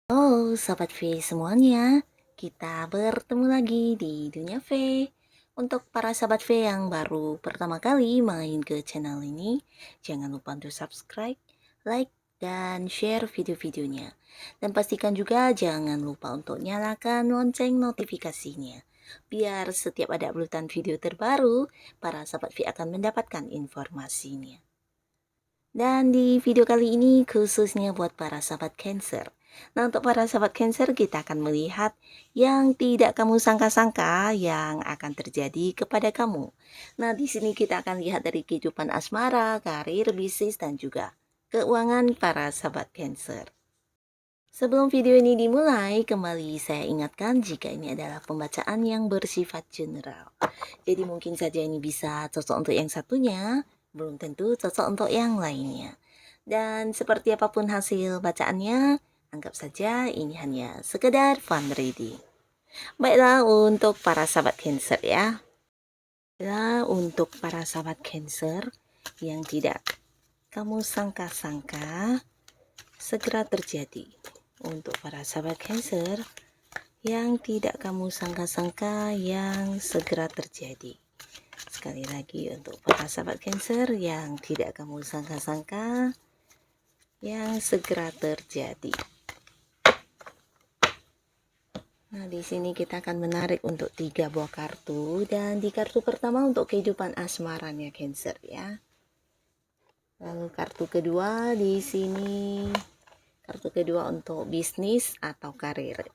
Halo Sobat V semuanya, kita bertemu lagi di Dunia V. Untuk para Sobat V yang baru pertama kali main ke channel ini, jangan lupa untuk subscribe, like, dan share video-videonya. Dan pastikan juga jangan lupa untuk nyalakan lonceng notifikasinya. Biar setiap ada uploadan video terbaru, para Sobat V akan mendapatkan informasinya. Dan di video kali ini khususnya buat para sahabat Cancer. Nah, untuk para sahabat Cancer kita akan melihat yang tidak kamu sangka-sangka yang akan terjadi kepada kamu. Nah, di sini kita akan lihat dari kehidupan asmara, karir, bisnis, dan juga keuangan para sahabat Cancer. Sebelum video ini dimulai, kembali saya ingatkan jika ini adalah pembacaan yang bersifat general. Jadi mungkin saja ini bisa cocok untuk yang satunya, belum tentu cocok untuk yang lainnya. Dan seperti apapun hasil bacaannya, anggap saja ini hanya sekedar fun reading. Baiklah untuk para sahabat Cancer ya. Baiklah untuk para sahabat Cancer yang tidak kamu sangka-sangka segera terjadi. Untuk para sahabat Cancer yang tidak kamu sangka-sangka yang segera terjadi. Sekali lagi untuk para sahabat Cancer yang tidak kamu sangka-sangka yang segera terjadi. Nah, di sini kita akan menarik untuk 3 buah kartu, dan di kartu pertama untuk kehidupan asmaranya Cancer ya. Lalu kartu kedua di sini, kartu kedua untuk bisnis atau karir.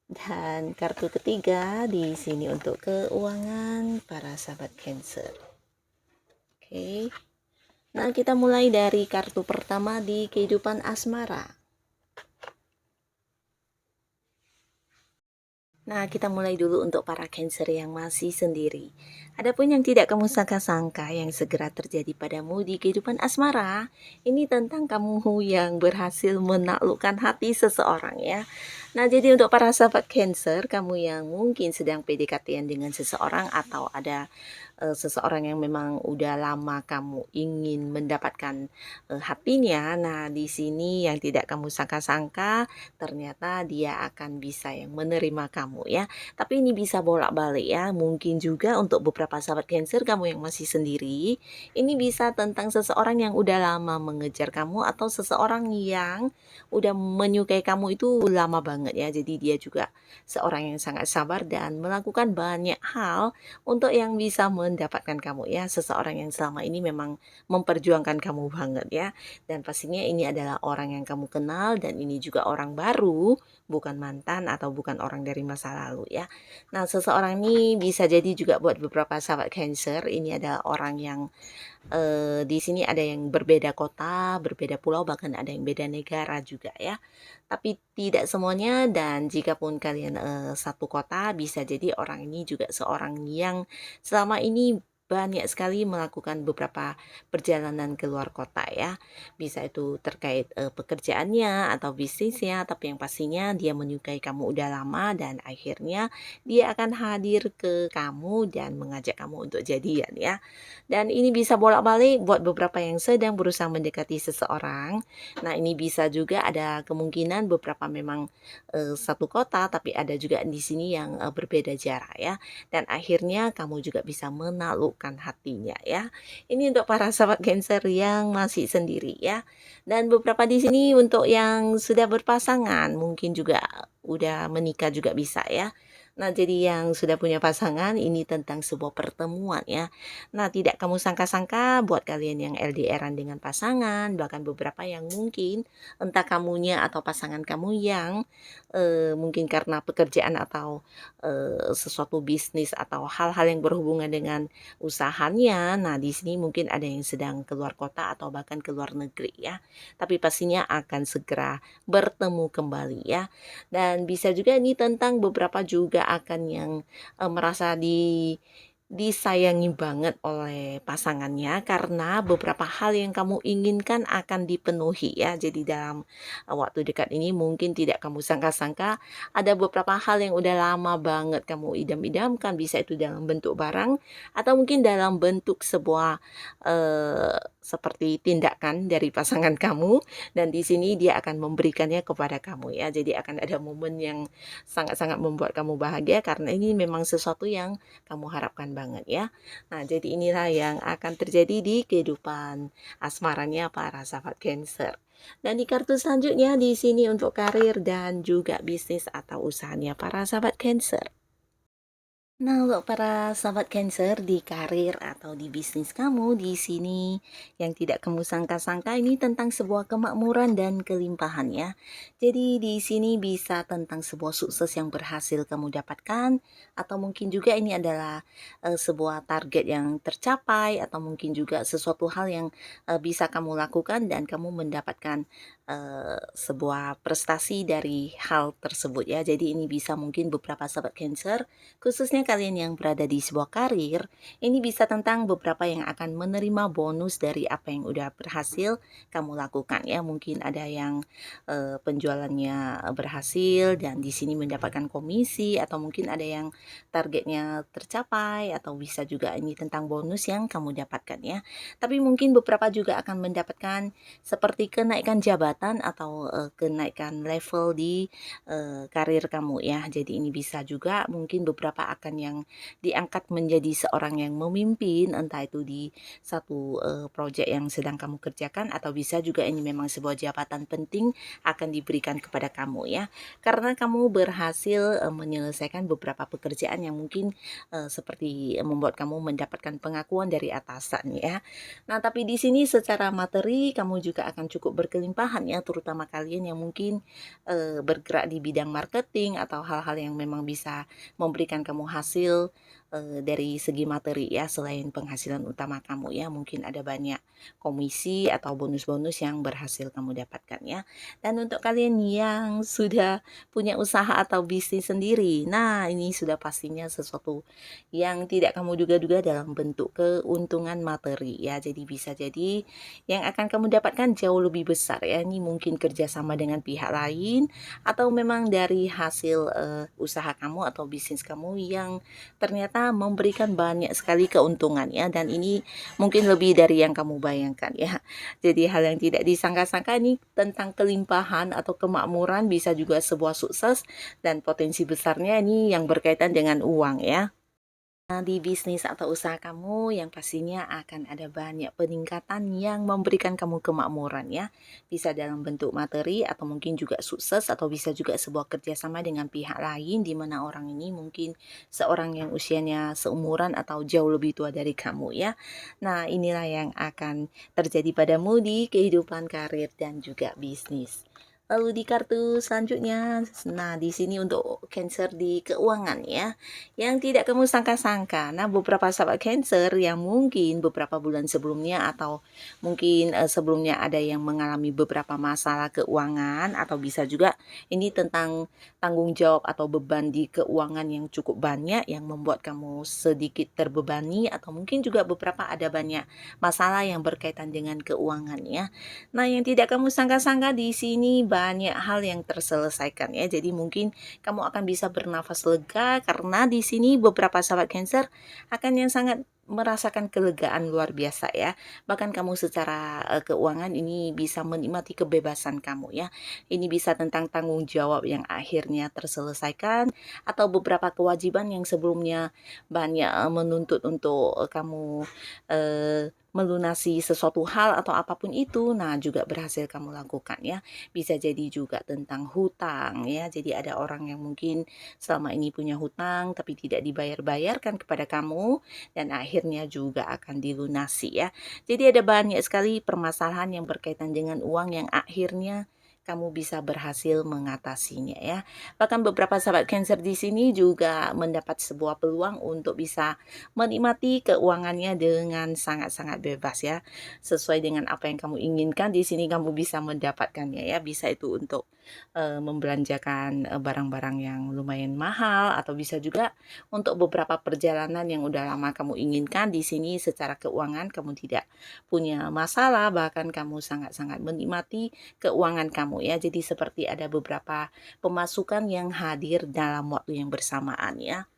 Dan kartu ketiga di sini untuk keuangan para sahabat Cancer. Oke. Nah, kita mulai dari kartu pertama di kehidupan asmara. Nah, kita mulai dulu untuk para Cancer yang masih sendiri. Adapun yang tidak kamu sangka-sangka yang segera terjadi padamu di kehidupan asmara, ini tentang kamu yang berhasil menaklukkan hati seseorang ya. Nah, jadi untuk para sahabat Cancer, kamu yang mungkin sedang PDKT dengan seseorang atau ada seseorang yang memang udah lama kamu ingin mendapatkan hatinya. Nah, di sini yang tidak kamu sangka-sangka ternyata dia akan bisa yang menerima kamu ya. Tapi ini bisa bolak-balik ya. Mungkin juga untuk beberapa sahabat Cancer kamu yang masih sendiri, ini bisa tentang seseorang yang udah lama mengejar kamu atau seseorang yang udah menyukai kamu itu lama banget ya. Jadi dia juga seorang yang sangat sabar dan melakukan banyak hal untuk yang bisa mendapatkan kamu ya. Seseorang yang selama ini memang memperjuangkan kamu banget ya. Dan pastinya ini adalah orang yang kamu kenal, dan ini juga orang baru, bukan mantan atau bukan orang dari masa lalu ya. Nah, seseorang ini bisa jadi juga buat beberapa sahabat Cancer, ini adalah orang yang di sini ada yang berbeda kota, berbeda pulau, bahkan ada yang beda negara juga ya. Tapi tidak semuanya, dan jikapun kalian satu kota, bisa jadi orang ini juga seorang yang selama ini banyak sekali melakukan beberapa perjalanan ke luar kota ya. Bisa itu terkait pekerjaannya atau bisnisnya, tapi yang pastinya dia menyukai kamu udah lama, dan akhirnya dia akan hadir ke kamu dan mengajak kamu untuk jadian ya. Dan ini bisa bolak-balik buat beberapa yang sedang berusaha mendekati seseorang. Nah, ini bisa juga ada kemungkinan beberapa memang satu kota, tapi ada juga di sini yang berbeda jarak ya. Dan akhirnya kamu juga bisa menaklukkan hatinya ya. Ini untuk para sahabat Cancer yang masih sendiri ya. Dan beberapa di sini untuk yang sudah berpasangan, mungkin juga udah menikah juga bisa ya. Nah, jadi yang sudah punya pasangan, ini tentang sebuah pertemuan ya. Nah, tidak kamu sangka-sangka buat kalian yang LDR-an dengan pasangan, bahkan beberapa yang mungkin entah kamunya atau pasangan kamu yang mungkin karena pekerjaan atau sesuatu bisnis atau hal-hal yang berhubungan dengan usahanya. Nah, di sini mungkin ada yang sedang keluar kota atau bahkan ke luar negeri ya. Tapi pastinya akan segera bertemu kembali ya. Dan bisa juga ini tentang beberapa juga akan yang merasa disayangi banget oleh pasangannya karena beberapa hal yang kamu inginkan akan dipenuhi ya. Jadi dalam waktu dekat ini mungkin tidak kamu sangka-sangka ada beberapa hal yang udah lama banget kamu idam-idamkan, bisa itu dalam bentuk barang atau mungkin dalam bentuk sebuah seperti tindakan dari pasangan kamu dan di sini dia akan memberikannya kepada kamu ya. Jadi akan ada momen yang sangat-sangat membuat kamu bahagia karena ini memang sesuatu yang kamu harapkan banget ya. Nah, jadi inilah yang akan terjadi di kehidupan asmaranya para sahabat Cancer. Dan di kartu selanjutnya di sini untuk karir dan juga bisnis atau usahanya para sahabat Cancer. Nah, untuk para sahabat Cancer di karir atau di bisnis kamu di sini yang tidak kamu sangka-sangka ini tentang sebuah kemakmuran dan kelimpahan ya. Jadi di sini bisa tentang sebuah sukses yang berhasil kamu dapatkan atau mungkin juga ini adalah sebuah target yang tercapai atau mungkin juga sesuatu hal yang bisa kamu lakukan dan kamu mendapatkan sebuah prestasi dari hal tersebut ya. Jadi ini bisa mungkin beberapa sahabat Cancer khususnya kalian yang berada di sebuah karir, ini bisa tentang beberapa yang akan menerima bonus dari apa yang udah berhasil kamu lakukan ya. Mungkin ada yang penjualannya berhasil dan di sini mendapatkan komisi atau mungkin ada yang targetnya tercapai atau bisa juga ini tentang bonus yang kamu dapatkan ya. Tapi mungkin beberapa juga akan mendapatkan seperti kenaikan jabatan atau kenaikan level di karir kamu ya. Jadi ini bisa juga mungkin beberapa akan yang diangkat menjadi seorang yang memimpin, entah itu di satu proyek yang sedang kamu kerjakan atau bisa juga ini memang sebuah jabatan penting akan diberikan kepada kamu ya. Karena kamu berhasil menyelesaikan beberapa pekerjaan yang mungkin seperti membuat kamu mendapatkan pengakuan dari atasan ya. Nah, tapi di sini secara materi kamu juga akan cukup berkelimpahan ya, terutama kalian yang mungkin bergerak di bidang marketing atau hal-hal yang memang bisa memberikan kamu hasil dari segi materi ya, selain penghasilan utama kamu ya, mungkin ada banyak komisi atau bonus-bonus yang berhasil kamu dapatkan ya. Dan untuk kalian yang sudah punya usaha atau bisnis sendiri, nah ini sudah pastinya sesuatu yang tidak kamu duga-duga dalam bentuk keuntungan materi ya. Jadi bisa jadi yang akan kamu dapatkan jauh lebih besar ya. Ini mungkin kerjasama dengan pihak lain atau memang dari hasil usaha kamu atau bisnis kamu yang ternyata memberikan banyak sekali keuntungan ya, dan ini mungkin lebih dari yang kamu bayangkan ya. Jadi hal yang tidak disangka-sangka ini tentang kelimpahan atau kemakmuran, bisa juga sebuah sukses dan potensi besarnya ini yang berkaitan dengan uang ya. Nah, di bisnis atau usaha kamu yang pastinya akan ada banyak peningkatan yang memberikan kamu kemakmuran ya. Bisa dalam bentuk materi atau mungkin juga sukses atau bisa juga sebuah kerjasama dengan pihak lain di mana orang ini mungkin seorang yang usianya seumuran atau jauh lebih tua dari kamu ya. Nah, inilah yang akan terjadi padamu di kehidupan karir dan juga bisnis. Lalu di kartu selanjutnya, nah di sini untuk Cancer di keuangan ya, yang tidak kamu sangka-sangka. Nah, beberapa sahabat Cancer yang mungkin beberapa bulan sebelumnya atau mungkin sebelumnya ada yang mengalami beberapa masalah keuangan atau bisa juga ini tentang tanggung jawab atau beban di keuangan yang cukup banyak yang membuat kamu sedikit terbebani atau mungkin juga beberapa ada banyak masalah yang berkaitan dengan keuangan ya. Nah, yang tidak kamu sangka-sangka di sini banyak hal yang terselesaikan ya. Jadi mungkin kamu akan bisa bernafas lega karena di sini beberapa sahabat Cancer akan yang sangat merasakan kelegaan luar biasa ya. Bahkan kamu secara keuangan ini bisa menikmati kebebasan kamu ya. Ini bisa tentang tanggung jawab yang akhirnya terselesaikan atau beberapa kewajiban yang sebelumnya banyak menuntut untuk kamu melunasi sesuatu hal atau apapun itu, nah juga berhasil kamu lakukan ya. Bisa jadi juga tentang hutang ya, jadi ada orang yang mungkin selama ini punya hutang tapi tidak dibayar-bayarkan kepada kamu dan akhirnya juga akan dilunasi ya. Jadi ada banyak sekali permasalahan yang berkaitan dengan uang yang akhirnya kamu bisa berhasil mengatasinya ya. Bahkan beberapa sahabat Cancer di sini juga mendapat sebuah peluang untuk bisa menikmati keuangannya dengan sangat-sangat bebas ya. Sesuai dengan apa yang kamu inginkan, di sini kamu bisa mendapatkannya ya. Bisa itu untuk membelanjakan barang-barang yang lumayan mahal atau bisa juga untuk beberapa perjalanan yang udah lama kamu inginkan. Di sini secara keuangan kamu tidak punya masalah, bahkan kamu sangat-sangat menikmati keuangan kamu ya. Jadi seperti ada beberapa pemasukan yang hadir dalam waktu yang bersamaan ya.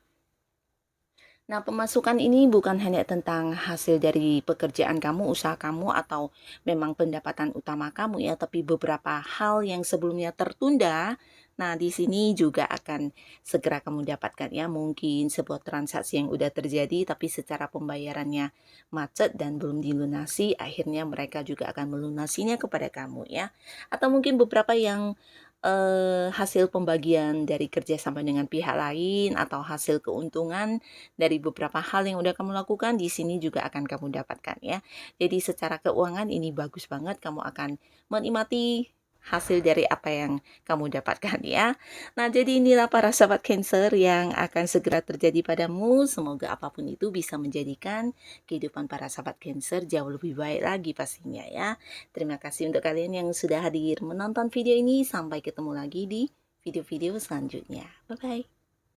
Nah, pemasukan ini bukan hanya tentang hasil dari pekerjaan kamu, usaha kamu, atau memang pendapatan utama kamu ya, tapi beberapa hal yang sebelumnya tertunda. Nah, di sini juga akan segera kamu dapatkan ya. Mungkin sebuah transaksi yang udah terjadi, tapi secara pembayarannya macet dan belum dilunasi, akhirnya mereka juga akan melunasinya kepada kamu ya. Atau mungkin beberapa yang hasil pembagian dari kerja sama dengan pihak lain atau hasil keuntungan dari beberapa hal yang udah kamu lakukan di sini juga akan kamu dapatkan ya. Jadi secara keuangan ini bagus banget, kamu akan menikmati hasil dari apa yang kamu dapatkan ya. Nah, jadi inilah para sahabat Cancer yang akan segera terjadi padamu. Semoga apapun itu bisa menjadikan kehidupan para sahabat Cancer jauh lebih baik lagi pastinya ya. Terima kasih untuk kalian yang sudah hadir menonton video ini. Sampai ketemu lagi di video-video selanjutnya. Bye bye.